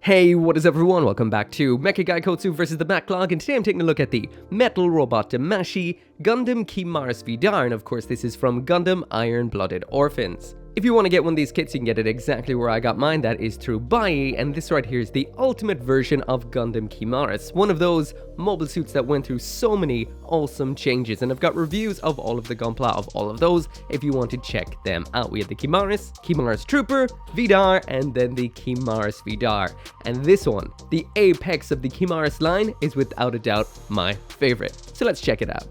Hey, what is up everyone? Welcome back to Mecha Gaikotsu vs. the Backlog, and today I'm taking a look at the Metal Robot Damashi, Gundam Kimaris Vidar, and of course this is from Gundam Iron-Blooded Orphans. If you want to get one of these kits, you can get it exactly where I got mine, that is through BUYEE, and this right here is the ultimate version of Gundam Kimaris, one of those mobile suits that went through so many awesome changes, and I've got reviews of all of the gunpla of all of those if you want to check them out. We have the Kimaris, Kimaris Trooper, Vidar, and then the Kimaris Vidar. And this one, the apex of the Kimaris line, is without a doubt my favorite. So let's check it out.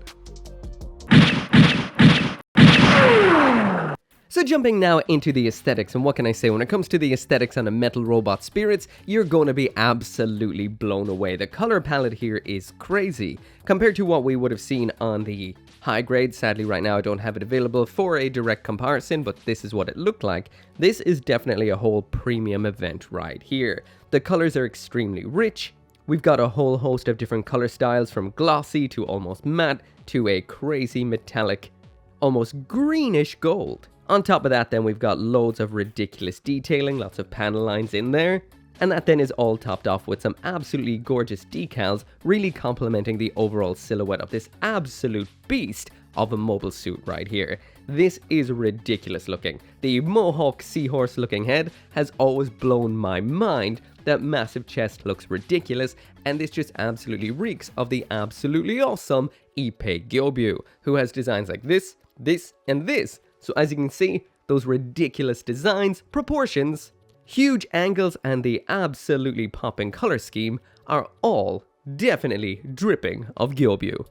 So jumping now into the aesthetics, and what can I say, when it comes to the aesthetics on a Metal Robot Spirits, you're going to be absolutely blown away. The color palette here is crazy, compared to what we would have seen on the high grade. Sadly right now I don't have it available for a direct comparison, but this is what it looked like. This is definitely a whole premium event right here. The colors are extremely rich. We've got a whole host of different color styles, from glossy to almost matte to a crazy metallic, almost greenish gold. On top of that then we've got loads of ridiculous detailing, lots of panel lines in there, and that then is all topped off with some absolutely gorgeous decals, really complementing the overall silhouette of this absolute beast of a mobile suit right here. This is ridiculous looking. The mohawk seahorse looking head has always blown my mind. That massive chest looks ridiculous, and this just absolutely reeks of the absolutely awesome Ippei Gyoubu, who has designs like this, this, and this. So as you can see, those ridiculous designs, proportions, huge angles, and the absolutely popping color scheme are all definitely dripping of Gyoubu.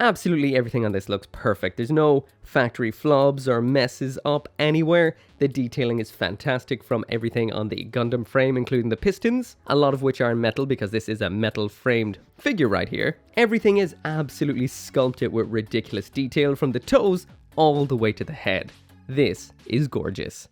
Absolutely everything on this looks perfect. There's no factory flubs or messes up anywhere. The detailing is fantastic, from everything on the Gundam frame, including the pistons, a lot of which are metal because this is a metal framed figure right here. Everything is absolutely sculpted with ridiculous detail, from the toes all the way to the head. This is gorgeous.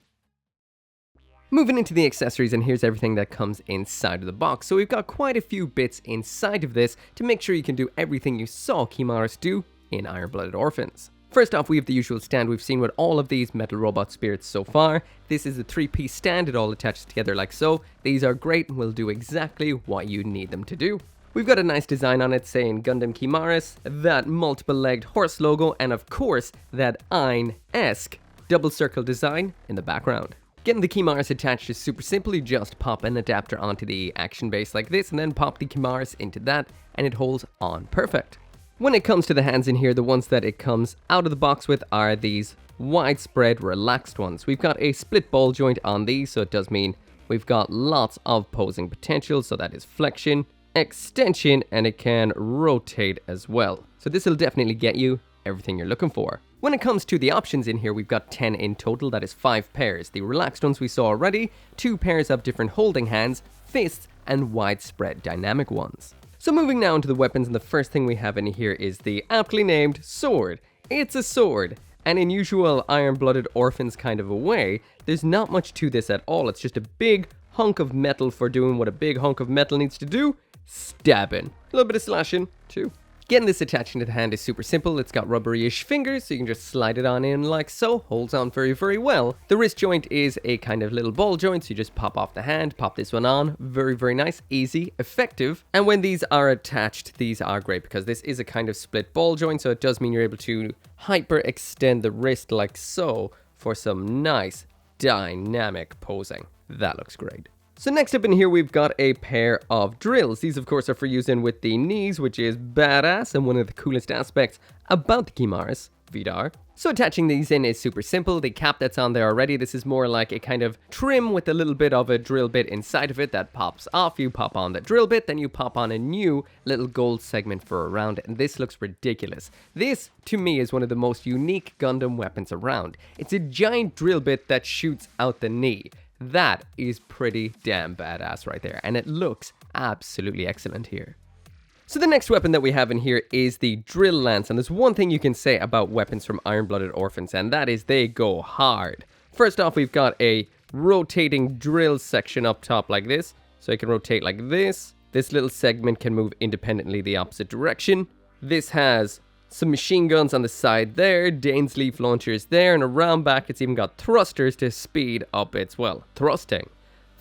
Moving into the accessories, and here's everything that comes inside of the box. So we've got quite a few bits inside of this to make sure you can do everything you saw Kimaris do in Iron-Blooded Orphans. First off, we have the usual stand we've seen with all of these Metal Robot Spirits so far. This is a 3-piece stand, it all attaches together like so. These are great and will do exactly what you need them to do. We've got a nice design on it saying Gundam Kimaris, that multiple-legged horse logo, and of course that Ein-esque double circle design in the background. Getting the Kimaris attached is super simple. You just pop an adapter onto the action base like this, and then pop the Kimaris into that, and it holds on perfect. When it comes to the hands in here, the ones that it comes out of the box with are these widespread relaxed ones. We've got a split ball joint on these, so it does mean we've got lots of posing potential. So that is flexion, extension, and it can rotate as well. So this will definitely get you everything you're looking for. When it comes to the options in here, we've got 10 in total. That is 5 pairs. The relaxed ones we saw already, 2 pairs of different holding hands, fists, and widespread dynamic ones. So moving now into the weapons, and the first thing we have in here is the aptly named sword. It's a sword, and in usual Iron-Blooded Orphans kind of a way, there's not much to this at all. It's just a big hunk of metal for doing what a big hunk of metal needs to do: stabbing. A little bit of slashing too. Getting this attached into the hand is super simple. It's got rubbery-ish fingers, so you can just slide it on in like so. Holds on very, very well. The wrist joint is a kind of little ball joint, so you just pop off the hand, pop this one on. Very, very nice, easy, effective. And when these are attached, these are great because this is a kind of split ball joint, so it does mean you're able to hyper extend the wrist like so for some nice dynamic posing. That looks great. So next up in here, we've got a pair of drills. These, of course, are for using with the knees, which is badass and one of the coolest aspects about the Kimaris Vidar. So attaching these in is super simple. The cap that's on there already, this is more like a kind of trim with a little bit of a drill bit inside of it that pops off. You pop on the drill bit, then you pop on a new little gold segment for around it, and this looks ridiculous. This, to me, is one of the most unique Gundam weapons around. It's a giant drill bit that shoots out the knee. That is pretty damn badass right there, and it looks absolutely excellent here. So the next weapon that we have in here is the drill lance, and there's one thing you can say about weapons from Iron-Blooded Orphans, and that is they go hard. First off, we've got a rotating drill section up top like this, so it can rotate like this. This little segment can move independently the opposite direction. This has some machine guns on the side there, Dane's leaf launchers there, and around back it's even got thrusters to speed up its, well, thrusting.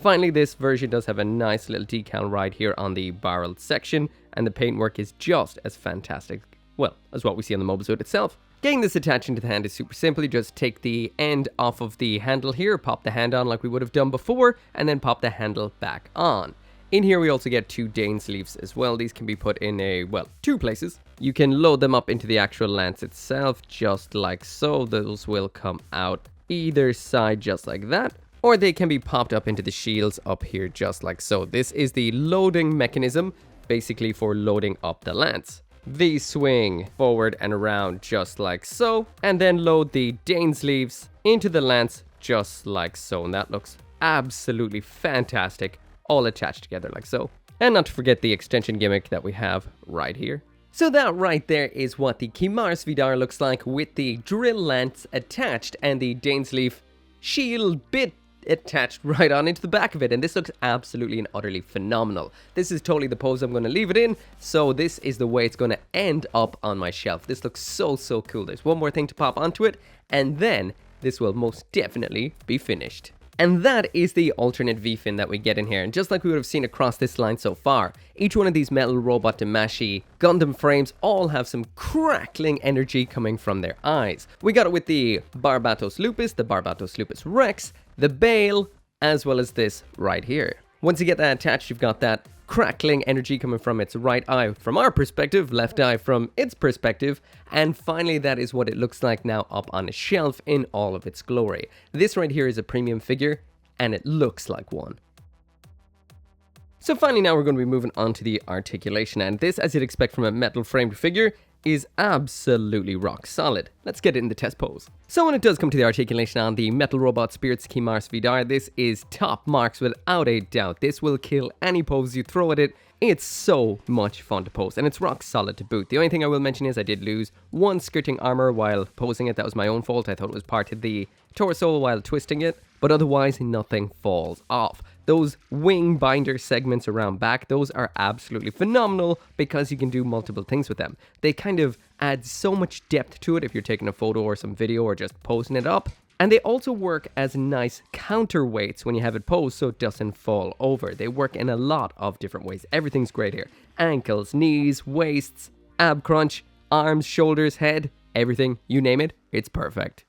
Finally, this version does have a nice little decal right here on the barrel section, and the paintwork is just as fantastic, well, as what we see on the mobile suit itself. Getting this attached into the hand is super simple. You just take the end off of the handle here, pop the hand on like we would have done before, and then pop the handle back on. In here we also get 2 Dane sleeves as well. These can be put in well, 2 places. You can load them up into the actual lance itself, just like so. Those will come out either side just like that, or they can be popped up into the shields up here just like so. This is the loading mechanism, basically for loading up the lance. These swing forward and around just like so, and then load the Dane sleeves into the lance just like so, and that looks absolutely fantastic, all attached together like so. And not to forget the extension gimmick that we have right here. So that right there is what the Kimaris Vidar looks like with the drill lance attached and the Dane sleeve shield bit attached right on into the back of it, and this looks absolutely and utterly phenomenal. This is totally the pose I'm going to leave it in, so this is the way it's going to end up on my shelf. This looks so cool. There's one more thing to pop onto it, and then this will most definitely be finished. And that is the alternate V-fin that we get in here, and just like we would have seen across this line so far, each one of these metal robot Damashi Gundam frames all have some crackling energy coming from their eyes. We got it with the Barbatos Lupus, the Barbatos Lupus Rex, the Bale, as well as this right here. Once you get that attached, you've got that crackling energy coming from its right eye from our perspective, left eye from its perspective, and finally that is what it looks like now up on a shelf in all of its glory. This right here is a premium figure, and it looks like one. So finally now we're going to be moving on to the articulation, and this, as you'd expect from a metal framed figure, is absolutely rock solid. Let's get it in the test pose. So when it does come to the articulation on the Metal Robot Spirits Kimaris Vidar, this is top marks without a doubt. This will kill any pose you throw at it. It's so much fun to pose, and it's rock solid to boot. The only thing I will mention is I did lose 1 skirting armor while posing it. That was my own fault. I thought it was part of the torso while twisting it, but otherwise nothing falls off. Those wing binder segments around back, those are absolutely phenomenal because you can do multiple things with them. They kind of add so much depth to it if you're taking a photo or some video or just posing it up. And they also work as nice counterweights when you have it posed so it doesn't fall over. They work in a lot of different ways. Everything's great here. Ankles, knees, waists, ab crunch, arms, shoulders, head, everything, you name it, it's perfect.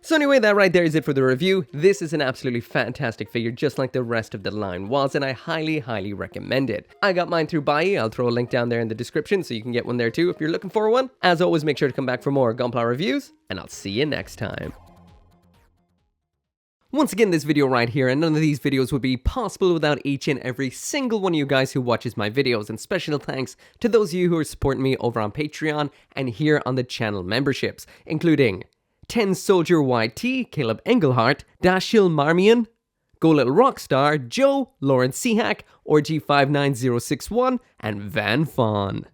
So anyway, that right there is it for the review. This is an absolutely fantastic figure, just like the rest of the line was, and I highly recommend it. I got mine through BUYEE. I'll throw a link down there in the description so you can get one there too if you're looking for one. As always, make sure to come back for more Gunpla reviews, and I'll see you next time. Once again, this video right here, and none of these videos would be possible without each and every single one of you guys who watches my videos, and special thanks to those of you who are supporting me over on Patreon and here on the channel memberships, including 10 Soldier YT, Caleb Engelhart, Dashil Marmion, Go Little Rockstar, Joe, Lauren Seahack, Org59061, and Van Fawn.